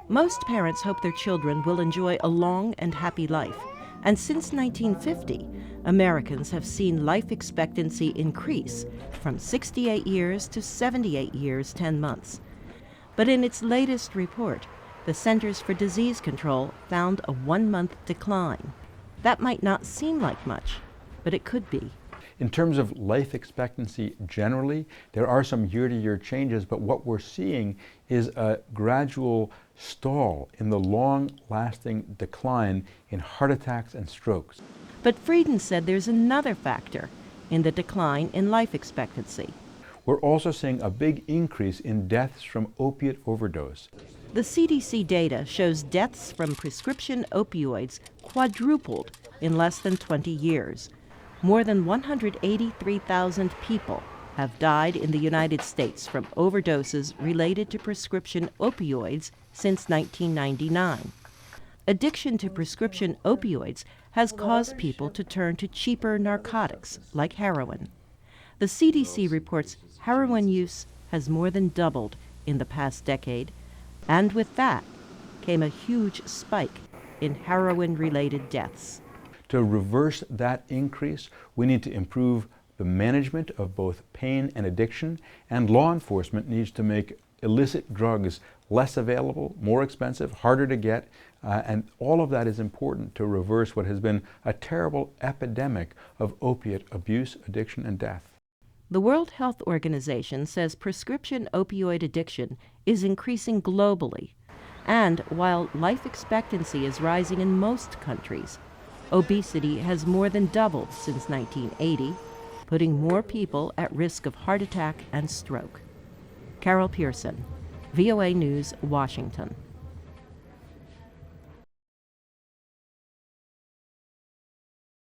Most parents hope their children will enjoy a long and happy life. And since 1950, Americans have seen life expectancy increase from 68 years to 78 years, 10 months. But in its latest report, the Centers for Disease Control found a 1-month decline. That might not seem like much, but it could be. In terms of life expectancy generally, there are some year-to-year changes, but what we're seeing is a gradual stall in the long-lasting decline in heart attacks and strokes. But Frieden said there's another factor in the decline in life expectancy. We're also seeing a big increase in deaths from opiate overdose. The CDC data shows deaths from prescription opioids quadrupled in less than 20 years. More than 183,000 people have died in the United States from overdoses related to prescription opioids since 1999. Addiction to prescription opioids has caused people to turn to cheaper narcotics like heroin. The CDC reports heroin use has more than doubled in the past decade, and with that came a huge spike in heroin-related deaths. To reverse that increase, we need to improve the management of both pain and addiction, and law enforcement needs to make illicit drugs less available, more expensive, harder to get, and all of that is important to reverse what has been a terrible epidemic of opiate abuse, addiction, and death. The World Health Organization says prescription opioid addiction is increasing globally, and while life expectancy is rising in most countries, obesity has more than doubled since 1980, putting more people at risk of heart attack and stroke. Carol Pearson, VOA News, Washington.